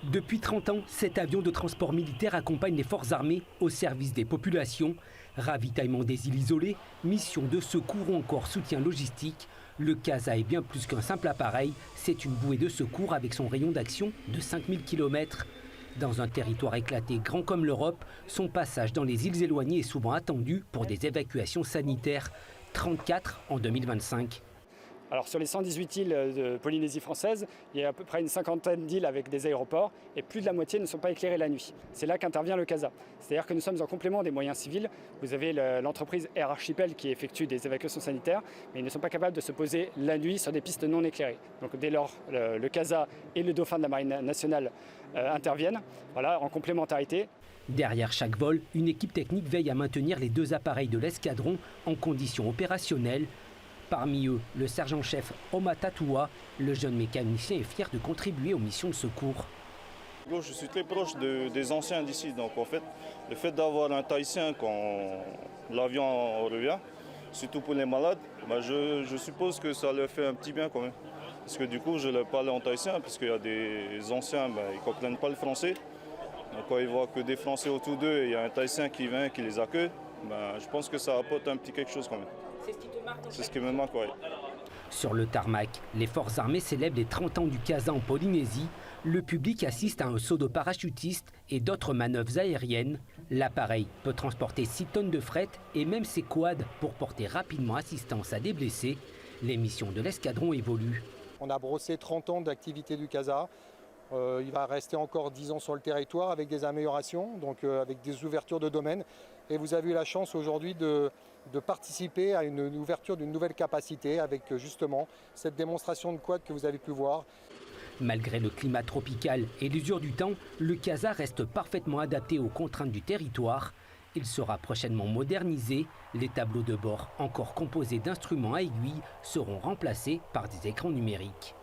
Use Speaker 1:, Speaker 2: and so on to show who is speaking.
Speaker 1: Depuis 30 ans, cet avion de transport militaire accompagne les forces armées au service des populations. Ravitaillement des îles isolées, mission de secours ou encore soutien logistique. Le CASA est bien plus qu'un simple appareil, c'est une bouée de secours avec son rayon d'action de 5000 km. Dans un territoire éclaté grand comme l'Europe, son passage dans les îles éloignées est souvent attendu pour des évacuations sanitaires. 34 en 2025.
Speaker 2: Alors sur les 118 îles de Polynésie française, il y a à peu près une cinquantaine d'îles avec des aéroports et plus de la moitié ne sont pas éclairées la nuit. C'est là qu'intervient le CASA. C'est-à-dire que nous sommes en complément des moyens civils. Vous avez l'entreprise Air Archipel qui effectue des évacuations sanitaires, mais ils ne sont pas capables de se poser la nuit sur des pistes non éclairées. Donc dès lors, le CASA et le Dauphin de la Marine nationale interviennent, voilà, en complémentarité.
Speaker 1: Derrière chaque vol, une équipe technique veille à maintenir les deux appareils de l'escadron en conditions opérationnelles. Parmi eux, le sergent-chef Oma Tatua, le jeune mécanicien est fier de contribuer aux missions de secours.
Speaker 3: Je suis très proche des anciens d'ici, donc en fait, le fait d'avoir un Tahitien quand l'avion revient, surtout pour les malades, je suppose que ça leur fait un petit bien quand même. Parce que du coup, je leur parle en tahitien, parce qu'il y a des anciens, ils ne comprennent pas le français. Donc quand ils voient que des Français autour d'eux, il y a un Tahitien qui vient, qui les accueille, je pense que ça apporte un petit quelque chose quand même.
Speaker 1: C'est ce qui te marque?
Speaker 3: C'est ce qui me marque, oui.
Speaker 1: Sur le tarmac, les forces armées célèbrent les 30 ans du CASA en Polynésie. Le public assiste à un saut de parachutistes et d'autres manœuvres aériennes. L'appareil peut transporter 6 tonnes de fret et même ses quads pour porter rapidement assistance à des blessés. Les missions de l'escadron évoluent.
Speaker 4: On a brossé 30 ans d'activité du CASA. Il va rester encore 10 ans sur le territoire avec des améliorations, donc avec des ouvertures de domaines. Et vous avez eu la chance aujourd'hui de participer à une ouverture d'une nouvelle capacité avec justement cette démonstration de quad que vous avez pu voir.
Speaker 1: Malgré le climat tropical et l'usure du temps, le CASA reste parfaitement adapté aux contraintes du territoire. Il sera prochainement modernisé. Les tableaux de bord, encore composés d'instruments à aiguilles, seront remplacés par des écrans numériques.